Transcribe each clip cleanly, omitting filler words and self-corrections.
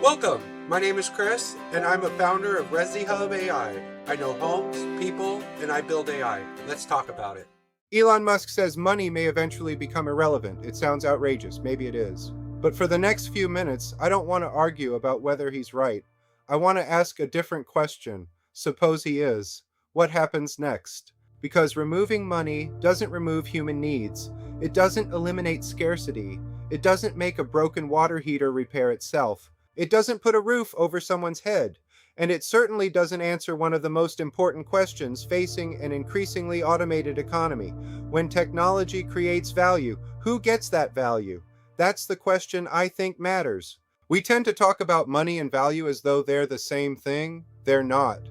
Welcome! My name is Chris, and I'm a founder of Resi Hub AI. I know homes, people, and I build AI. Let's talk about it. Elon Musk says money may eventually become irrelevant. It sounds outrageous. Maybe it is. But for the next few minutes, I don't want to argue about whether he's right. I want to ask a different question. Suppose he is. What happens next? Because removing money doesn't remove human needs. It doesn't eliminate scarcity. It doesn't make a broken water heater repair itself. It doesn't put a roof over someone's head. And it certainly doesn't answer one of the most important questions facing an increasingly automated economy. When technology creates value, who gets that value? That's the question I think matters. We tend to talk about money and value as though they're the same thing. They're not.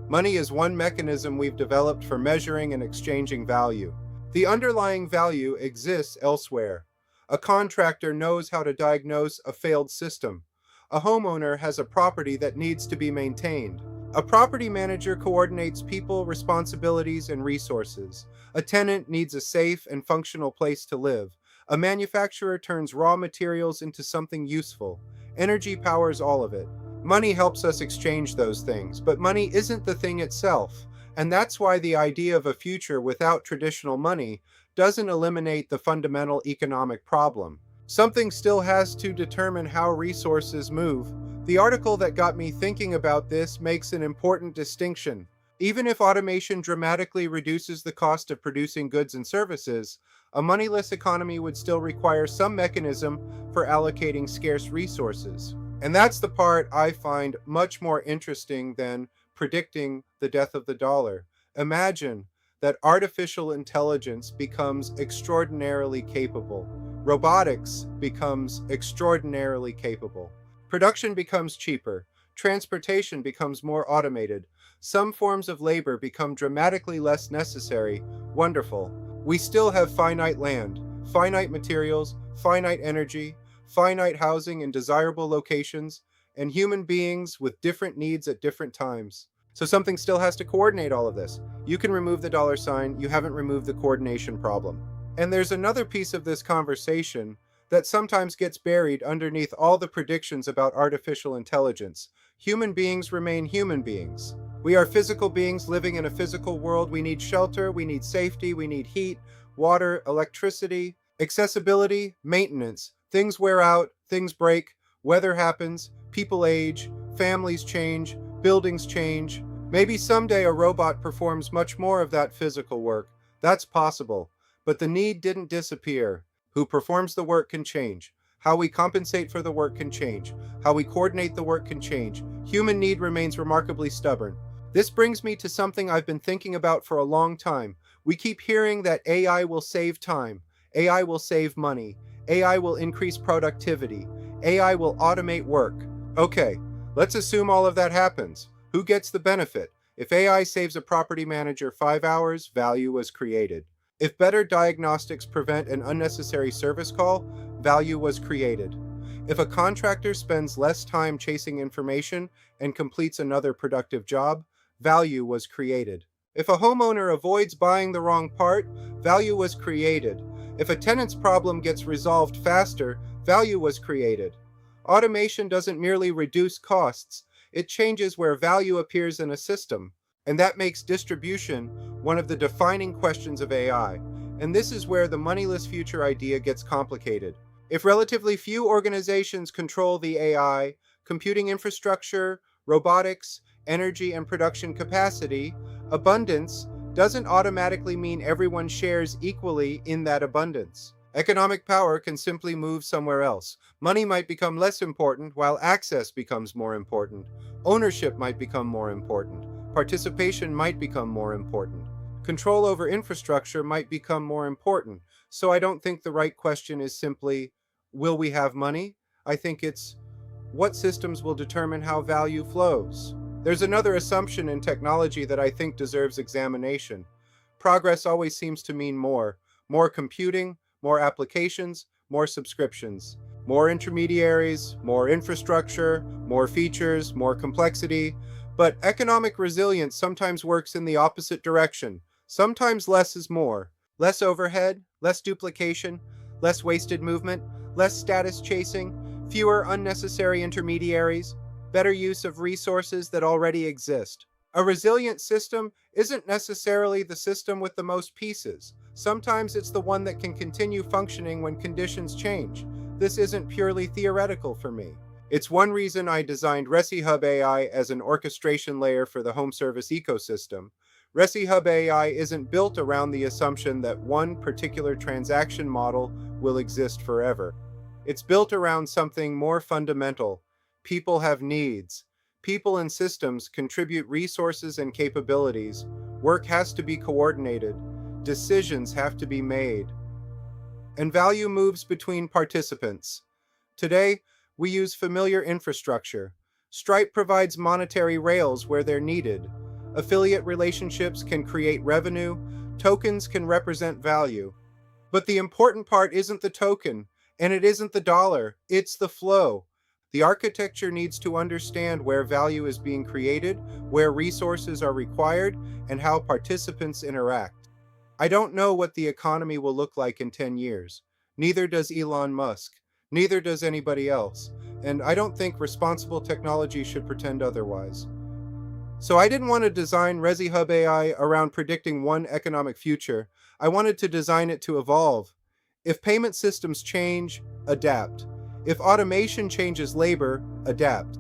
Money is one mechanism we've developed for measuring and exchanging value. The underlying value exists elsewhere. A contractor knows how to diagnose a failed system. A homeowner has a property that needs to be maintained. A property manager coordinates people, responsibilities, and resources. A tenant needs a safe and functional place to live. A manufacturer turns raw materials into something useful. Energy powers all of it. Money helps us exchange those things, but money isn't the thing itself. And that's why the idea of a future without traditional money doesn't eliminate the fundamental economic problem. Something still has to determine how resources move. The article that got me thinking about this makes an important distinction. Even if automation dramatically reduces the cost of producing goods and services, a moneyless economy would still require some mechanism for allocating scarce resources. And that's the part I find much more interesting than predicting the death of the dollar. Imagine that artificial intelligence becomes extraordinarily capable. Robotics becomes extraordinarily capable. Production becomes cheaper. Transportation becomes more automated. Some forms of labor become dramatically less necessary. Wonderful. We still have finite land, finite materials, finite energy, finite housing in desirable locations, and human beings with different needs at different times. So something still has to coordinate all of this. You can remove the dollar sign, you haven't removed the coordination problem. And there's another piece of this conversation that sometimes gets buried underneath all the predictions about artificial intelligence. Human beings remain human beings. We are physical beings living in a physical world. We need shelter, we need safety, we need heat, water, electricity, accessibility, maintenance. Things wear out, things break, weather happens, people age, families change, buildings change. Maybe someday a robot performs much more of that physical work. That's possible. But the need didn't disappear. Who performs the work can change. How we compensate for the work can change. How we coordinate the work can change. Human need remains remarkably stubborn. This brings me to something I've been thinking about for a long time. We keep hearing that AI will save time. AI will save money. AI will increase productivity. AI will automate work. Okay, let's assume all of that happens. Who gets the benefit? If AI saves a property manager 5 hours, value was created. If better diagnostics prevent an unnecessary service call, value was created. If a contractor spends less time chasing information and completes another productive job, value was created. If a homeowner avoids buying the wrong part, value was created. If a tenant's problem gets resolved faster, value was created. Automation doesn't merely reduce costs, it changes where value appears in a system. And that makes distribution one of the defining questions of AI. And this is where the moneyless future idea gets complicated. If relatively few organizations control the AI, computing infrastructure, robotics, energy, and production capacity, abundance doesn't automatically mean everyone shares equally in that abundance. Economic power can simply move somewhere else. Money might become less important while access becomes more important. Ownership might become more important. Participation might become more important. Control over infrastructure might become more important. So I don't think the right question is simply, will we have money? I think it's, what systems will determine how value flows? There's another assumption in technology that I think deserves examination. Progress always seems to mean more. More computing, more applications, more subscriptions. More intermediaries, more infrastructure, more features, more complexity. But economic resilience sometimes works in the opposite direction. Sometimes less is more. Less overhead, less duplication, less wasted movement, less status chasing. fewer unnecessary intermediaries, better use of resources that already exist. A resilient system isn't necessarily the system with the most pieces. Sometimes it's the one that can continue functioning when conditions change. This isn't purely theoretical for me. It's one reason I designed ResiHub AI as an orchestration layer for the home service ecosystem. ResiHub AI isn't built around the assumption that one particular transaction model will exist forever. It's built around something more fundamental. People have needs. People and systems contribute resources and capabilities. Work has to be coordinated. Decisions have to be made. And value moves between participants. Today, we use familiar infrastructure. Stripe provides monetary rails where they're needed. Affiliate relationships can create revenue. Tokens can represent value. But the important part isn't the token, and it isn't the dollar, it's the flow. The architecture needs to understand where value is being created, where resources are required, and how participants interact. I don't know what the economy will look like in 10 years. Neither does Elon Musk. Neither does anybody else. And I don't think responsible technology should pretend otherwise. So I didn't want to design ResiHub AI around predicting one economic future. I wanted to design it to evolve. If payment systems change, adapt. If automation changes labor, adapt.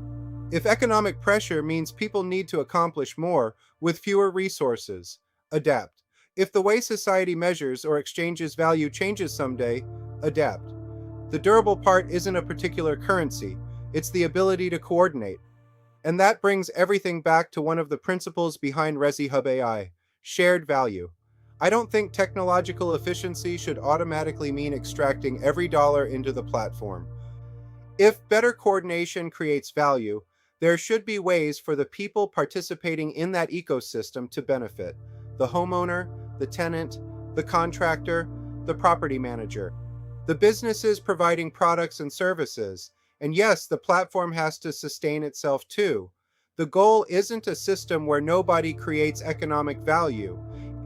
If economic pressure means people need to accomplish more with fewer resources, adapt. If the way society measures or exchanges value changes someday, adapt. The durable part isn't a particular currency, it's the ability to coordinate. And that brings everything back to one of the principles behind ResiHub AI, shared value. I don't think technological efficiency should automatically mean extracting every dollar into the platform. If better coordination creates value, there should be ways for the people participating in that ecosystem to benefit. The homeowner, the tenant, the contractor, the property manager, the businesses providing products and services. And yes, the platform has to sustain itself too. The goal isn't a system where nobody creates economic value.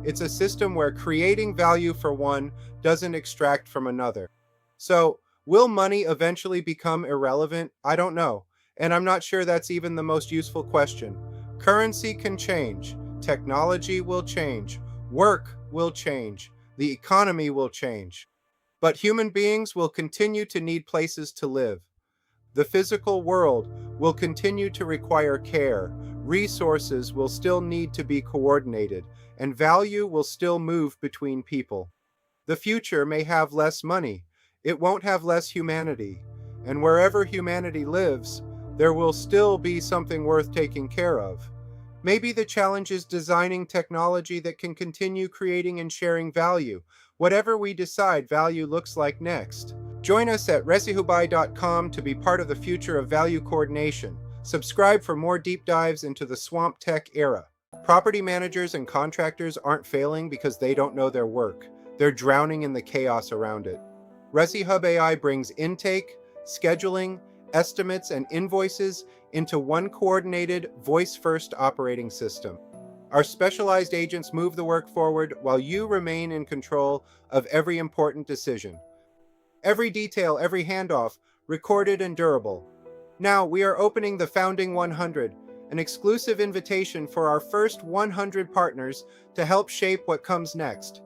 It's a system where creating value for one doesn't extract from another. So, will money eventually become irrelevant? I don't know. And I'm not sure that's even the most useful question. Currency can change. Technology will change. Work will change. The economy will change. But human beings will continue to need places to live. The physical world will continue to require care. Resources will still need to be coordinated, and value will still move between people. The future may have less money. It won't have less humanity. And wherever humanity lives, there will still be something worth taking care of. Maybe the challenge is designing technology that can continue creating and sharing value, whatever we decide value looks like next. Join us at resihubai.com to be part of the future of value coordination. Subscribe for more deep dives into the swamp tech era. Property managers and contractors aren't failing because they don't know their work. They're drowning in the chaos around it. ResiHub AI brings intake, scheduling, estimates, and invoices into one coordinated, voice-first operating system. Our specialized agents move the work forward while you remain in control of every important decision. Every detail, every handoff, recorded and durable. Now, we are opening the Founding 100, an exclusive invitation for our first 100 partners to help shape what comes next.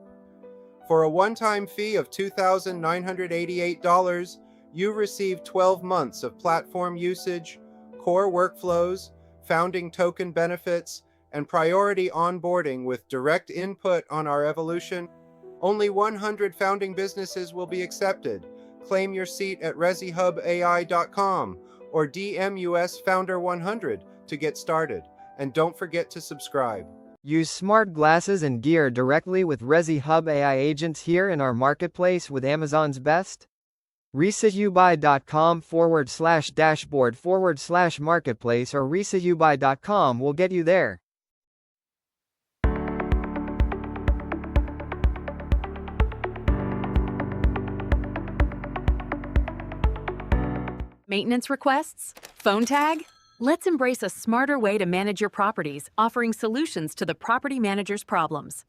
For a one-time fee of $2,988, you receive 12 months of platform usage, core workflows, founding token benefits, and priority onboarding with direct input on our evolution. Only 100 founding businesses will be accepted. Claim your seat at resihubai.com or DM US Founder 100 to get started. And don't forget to subscribe. Use smart glasses and gear directly with ResiHub AI agents here in our marketplace with Amazon's best. resihubai.com/dashboard/marketplace or resihubai.com will get you there. Maintenance requests? Phone tag? Let's embrace a smarter way to manage your properties, offering solutions to the property manager's problems.